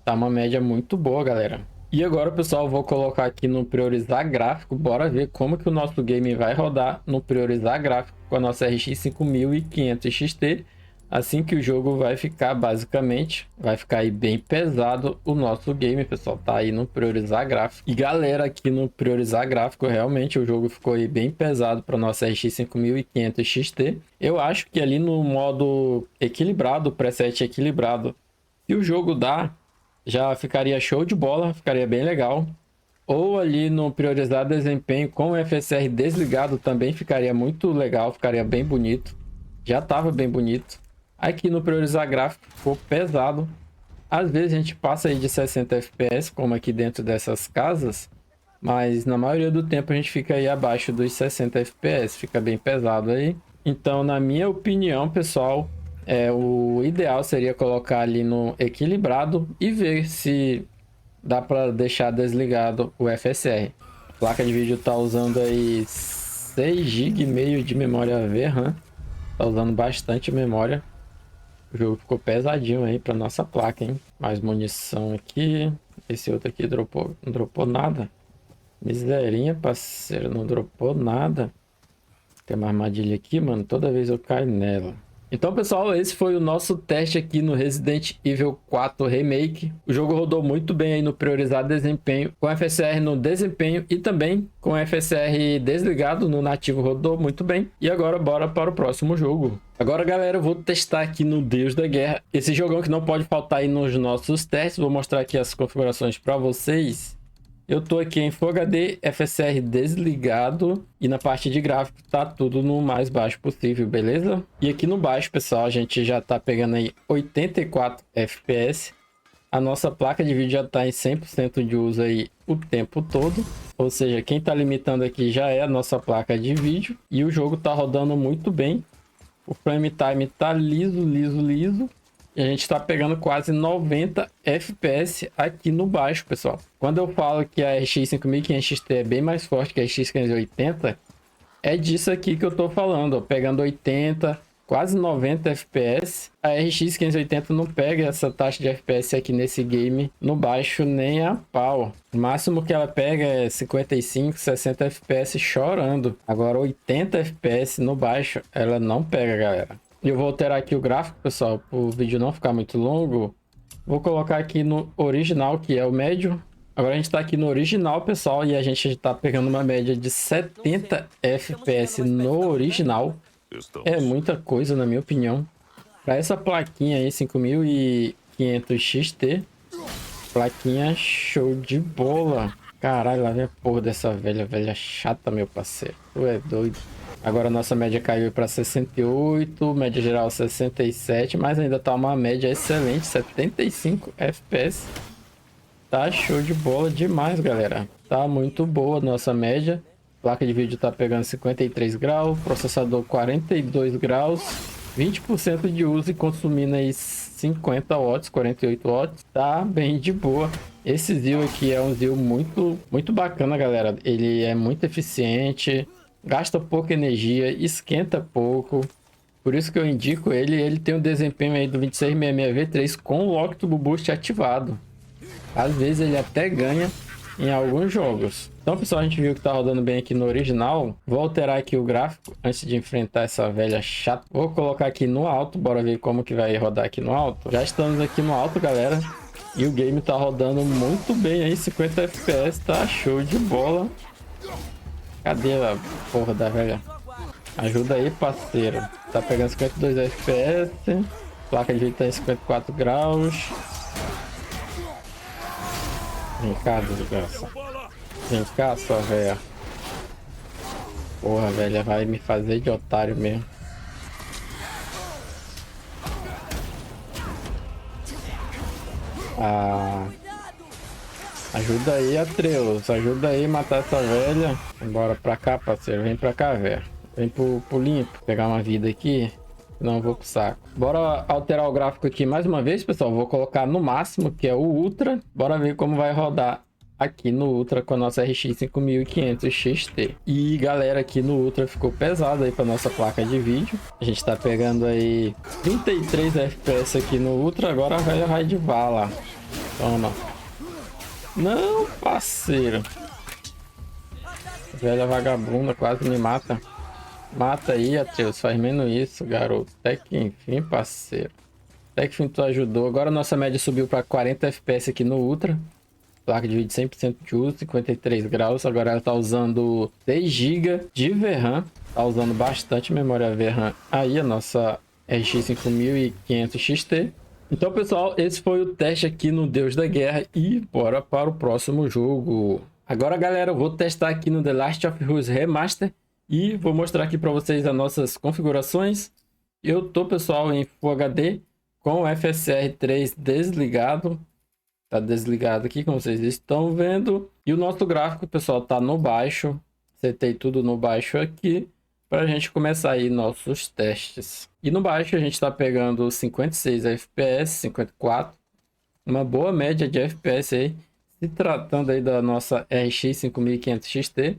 Tá uma média muito boa, galera. E agora, pessoal, vou colocar aqui no priorizar gráfico. Bora ver como que o nosso game vai rodar no priorizar gráfico com a nossa RX 5500 XT. Assim que o jogo vai ficar, basicamente, vai ficar aí bem pesado o nosso game, pessoal. Tá aí no priorizar gráfico. E galera, aqui no priorizar gráfico, realmente o jogo ficou aí bem pesado para nossa RX 5500 XT. Eu acho que ali no modo equilibrado, preset equilibrado, que o jogo dá, já ficaria show de bola, ficaria bem legal. Ou ali no priorizar desempenho com o FSR desligado também ficaria muito legal, ficaria bem bonito. Já estava bem bonito. Aqui no priorizar gráfico ficou pesado. Às vezes a gente passa aí de 60 FPS, como aqui dentro dessas casas. Mas na maioria do tempo a gente fica aí abaixo dos 60 FPS, fica bem pesado aí. Então, na minha opinião, pessoal, o ideal seria colocar ali no equilibrado e ver se dá para deixar desligado o FSR. A placa de vídeo tá usando aí 6 GB e meio de memória VRAM. Tá usando bastante memória. O jogo ficou pesadinho aí para nossa placa, hein? Mais munição aqui. Esse outro aqui dropou, não dropou nada. Miserinha, parceiro, não dropou nada. Tem uma armadilha aqui, mano. Toda vez eu caio nela. Então, pessoal, esse foi o nosso teste aqui no Resident Evil 4 Remake. O jogo rodou muito bem aí no priorizado desempenho, com FSR no desempenho e também com FSR desligado no nativo, rodou muito bem. E agora bora para o próximo jogo. Agora, galera, eu vou testar aqui no Deus da Guerra, esse jogão que não pode faltar aí nos nossos testes. Vou mostrar aqui as configurações para vocês. Eu tô aqui em Full HD, FSR desligado e na parte de gráfico tá tudo no mais baixo possível, beleza? E aqui no baixo, pessoal, a gente já tá pegando aí 84 FPS. A nossa placa de vídeo já tá em 100% de uso aí o tempo todo. Ou seja, quem tá limitando aqui já é a nossa placa de vídeo. E o jogo tá rodando muito bem. O frame time tá liso, liso, liso. E a gente está pegando quase 90 FPS aqui no baixo, pessoal. Quando eu falo que a RX 5500 XT é bem mais forte que a RX 580, é disso aqui que eu tô falando, ó, pegando 80, quase 90 FPS. A RX 580 não pega essa taxa de FPS aqui nesse game no baixo nem a pau. O máximo que ela pega é 55, 60 FPS chorando. Agora 80 FPS no baixo ela não pega, galera. Eu vou alterar aqui o gráfico, pessoal, para o vídeo não ficar muito longo. Vou colocar aqui no original, que é o médio. Agora a gente está aqui no original, pessoal, e a gente está pegando uma média de 70 FPS no original. É muita coisa, na minha opinião. Para essa plaquinha aí, 5500 XT. Plaquinha show de bola. Caralho, lá vem a porra dessa velha chata, meu parceiro. Tu é doido. Agora a nossa média caiu para 68, média geral 67, mas ainda tá uma média excelente, 75 FPS. Tá show de bola demais, galera. Tá muito boa a nossa média. Placa de vídeo tá pegando 53 graus, processador 42 graus, 20% de uso e consumindo aí 50 watts, 48 watts. Tá bem de boa. Esse Zil aqui é um Zil muito bacana, galera. Ele é muito eficiente. Gasta pouca energia, esquenta pouco. Por isso que eu indico ele. Ele tem um desempenho aí do 2666V3 com o Octubo Boost ativado. Às vezes ele até ganha em alguns jogos. Então, pessoal, a gente viu que tá rodando bem aqui no original. Vou alterar aqui o gráfico antes de enfrentar essa velha chata. Vou colocar aqui no alto. Bora ver como que vai rodar aqui no alto. Já estamos aqui no alto, galera. E o game tá rodando muito bem aí. 50 FPS, tá show de bola. Cadê a porra da velha? Ajuda aí, parceiro. Tá pegando 52 FPS. Placa de vídeo tá em 54 graus. Vem cá, desgraça. Vem cá, sua velha. Porra, velha, vai me fazer de otário mesmo. Ah... Ajuda aí, Atreus. Ajuda aí a matar essa velha. Bora pra cá, parceiro. Vem pra cá, velho. Vem pro limpo. Pegar uma vida aqui. Não, eu vou pro saco. Bora alterar o gráfico aqui mais uma vez, pessoal. Vou colocar no máximo, que é o Ultra. Bora ver como vai rodar aqui no Ultra com a nossa RX 5500 XT. E, galera, aqui no Ultra ficou pesado aí pra nossa placa de vídeo. A gente tá pegando aí 33 FPS aqui no Ultra. Agora a velha vai de bala. Toma. Não, parceiro. Velha vagabunda, quase me mata. Mata aí, Atreus. Faz menos isso, garoto. Até que enfim, parceiro. Até que enfim tu ajudou. Agora nossa média subiu para 40 FPS aqui no Ultra. Placa de vídeo 100% de uso, 53 graus. Agora ela tá usando 6 GB de VRAM. Tá usando bastante memória VRAM. Aí a nossa RX 5500 XT. Então, pessoal, esse foi o teste aqui no Deus da Guerra e bora para o próximo jogo. Agora, galera, eu vou testar aqui no The Last of Us Remaster e vou mostrar aqui para vocês as nossas configurações. Eu tô, pessoal, em Full HD com o FSR 3 desligado. Tá desligado aqui, como vocês estão vendo. E o nosso gráfico, pessoal, tá no baixo. Setei tudo no baixo aqui, para a gente começar aí nossos testes. E no baixo a gente está pegando 56 FPS, 54, uma boa média de FPS aí, se tratando aí da nossa RX 5500 XT,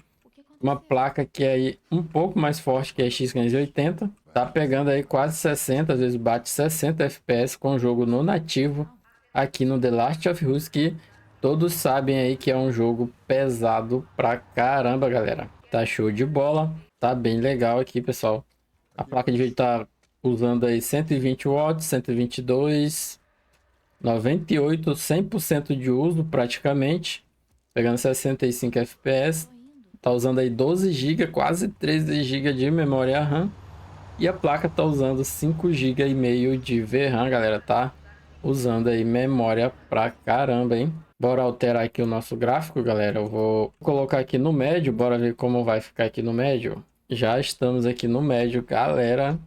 uma placa que é aí um pouco mais forte que a RX 580, tá pegando aí quase 60, às vezes bate 60 FPS com o jogo no nativo, aqui no The Last of Us, que todos sabem aí que é um jogo pesado pra caramba, galera. Tá show de bola. Tá bem legal aqui, pessoal. A placa de vídeo tá usando aí 120 watts, 122, 98, 100% de uso praticamente, pegando 65 FPS, tá usando aí 12 GB, quase 13 GB de memória RAM, e a placa tá usando 5 GB e meio de VRAM, galera, tá usando aí memória pra caramba, hein? Bora alterar aqui o nosso gráfico, galera. Eu vou colocar aqui no médio, bora ver como vai ficar aqui no médio. Já estamos aqui no médio, galera.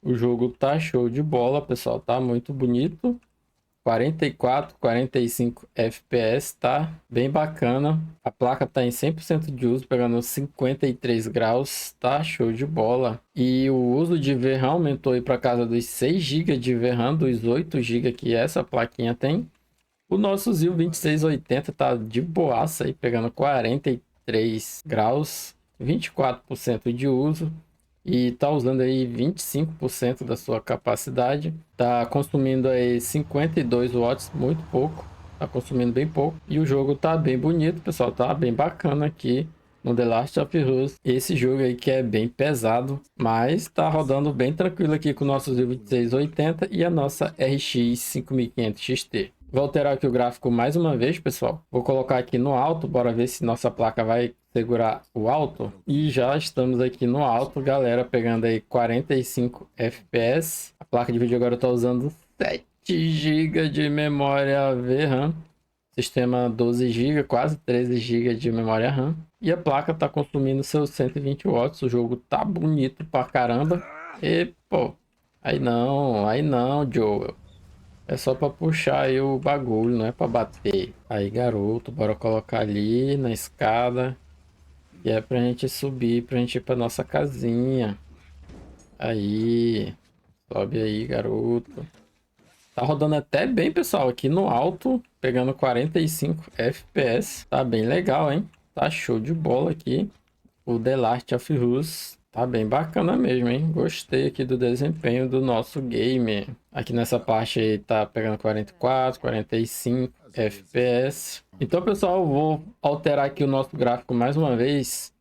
O jogo tá show de bola, pessoal, tá muito bonito. 44, 45 FPS, tá bem bacana. A placa tá em 100% de uso, pegando 53 graus, tá show de bola. E o uso de VRAM aumentou aí para casa dos 6 GB de VRAM, dos 8 GB que essa plaquinha tem. O nosso ZIL 2680 tá de boaça aí, pegando 43 graus, 24% de uso. E tá usando aí 25% da sua capacidade. Tá consumindo aí 52 watts, muito pouco. Tá consumindo bem pouco. E o jogo tá bem bonito, pessoal. Tá bem bacana aqui no The Last of Us. Esse jogo aí que é bem pesado, mas tá rodando bem tranquilo aqui com o nosso 2680 e a nossa RX 5500 XT. Vou alterar aqui o gráfico mais uma vez, pessoal. Vou colocar aqui no alto, bora ver se nossa placa vai segurar o alto. E já estamos aqui no alto, galera, pegando aí 45 FPS. A placa de vídeo agora está usando 7 GB de memória VRAM. Sistema 12 GB, quase 13 GB de memória RAM. E a placa está consumindo seus 120 watts. O jogo tá bonito pra caramba. E, pô, aí não, Joel. É só pra puxar aí o bagulho, não é pra bater. Aí, garoto, bora colocar ali na escada. E é pra gente subir, pra gente ir pra nossa casinha. Aí. Sobe aí, garoto. Tá rodando até bem, pessoal, aqui no alto. Pegando 45 FPS. Tá bem legal, hein? Tá show de bola aqui. O The Last of Us. Tá bem bacana mesmo, hein? Gostei aqui do desempenho do nosso game. Aqui nessa parte aí tá pegando 44, 45 FPS. Então, pessoal, eu vou alterar aqui o nosso gráfico mais uma vez.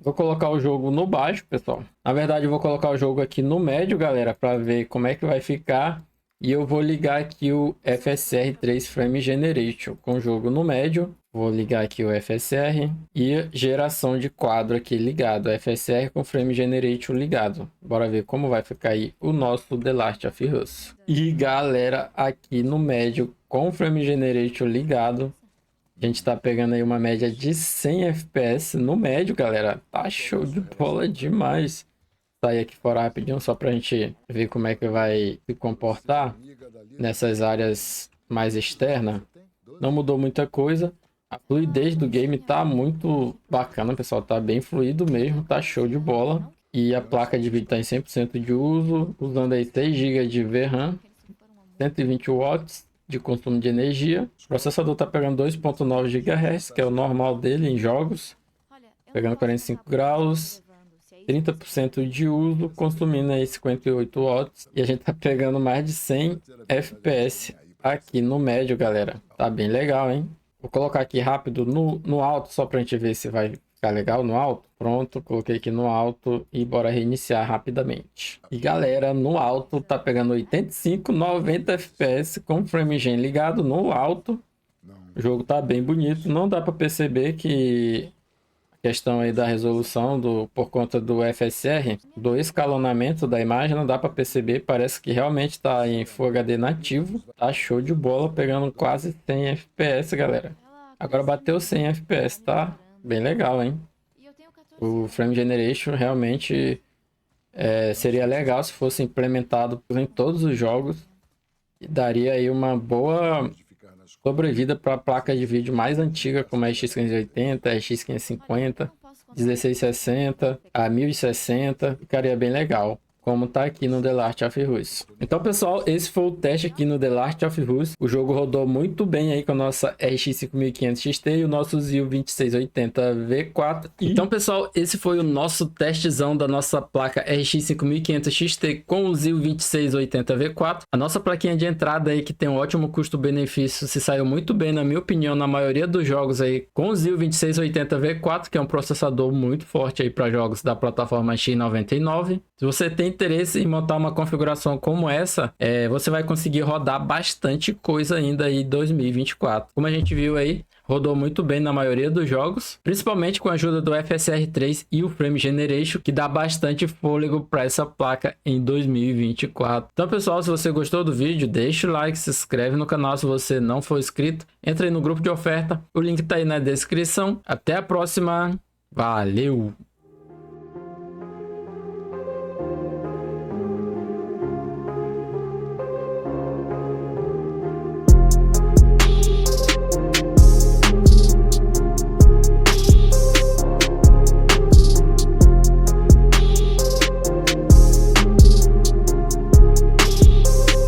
Vou colocar o jogo no baixo, pessoal. Na verdade, eu vou colocar o jogo aqui no médio, galera, para ver como é que vai ficar. E eu vou ligar aqui o FSR 3 Frame Generation com o jogo no médio. Vou ligar aqui o FSR e geração de quadro aqui ligado. FSR com Frame Generation ligado. Bora ver como vai ficar aí o nosso The Last of Us. E galera, aqui no médio com Frame Generation ligado, a gente tá pegando aí uma média de 100 FPS no médio, galera. Tá show de bola demais. Sair aqui fora rapidinho só pra gente ver como é que vai se comportar nessas áreas mais externas. Não mudou muita coisa. A fluidez do game tá muito bacana, pessoal. Tá bem fluido mesmo, tá show de bola. E a placa de vídeo tá em 100% de uso, usando aí 6 GB de VRAM, 120 watts de consumo de energia. O processador tá pegando 2.9 GHz, que é o normal dele em jogos. Pegando 45 graus. 30% de uso, consumindo aí 58 watts. E a gente tá pegando mais de 100 FPS aqui no médio, galera. Tá bem legal, hein? Vou colocar aqui rápido no alto, só pra gente ver se vai ficar legal no alto. Pronto, coloquei aqui no alto e bora reiniciar rapidamente. E galera, no alto tá pegando 85, 90 FPS com frame gen ligado no alto. O jogo tá bem bonito, não dá pra perceber que... questão aí da resolução por conta do FSR, do escalonamento da imagem, não dá para perceber, parece que realmente está em Full HD nativo, tá show de bola, pegando quase 100 FPS, galera. Agora bateu 100 FPS, tá bem legal, hein? O Frame Generation realmente seria legal se fosse implementado em todos os jogos e daria aí uma boa sobrevida para placa de vídeo mais antiga, como a RX 580, a RX 550, 1660, a 1060, ficaria bem legal, como tá aqui no The Last of Us. Então, pessoal, esse foi o teste aqui no The Last of Us. O jogo rodou muito bem aí com a nossa RX 5500 XT e o nosso ZIL 2680 V4. Então, pessoal, esse foi o nosso testzão da nossa placa RX 5500 XT com o ZIL 2680 V4. A nossa plaquinha de entrada aí, que tem um ótimo custo-benefício, se saiu muito bem, na minha opinião, na maioria dos jogos aí, com o ZIL 2680 V4, que é um processador muito forte aí para jogos da plataforma X99. Se você tem interesse em montar uma configuração como essa, você vai conseguir rodar bastante coisa ainda aí em 2024. Como a gente viu aí, rodou muito bem na maioria dos jogos, principalmente com a ajuda do FSR 3 e o Frame Generation, que dá bastante fôlego para essa placa em 2024. Então, pessoal, se você gostou do vídeo, deixa o like, se inscreve no canal se você não for inscrito, entra aí no grupo de oferta, o link tá aí na descrição. Até a próxima, valeu!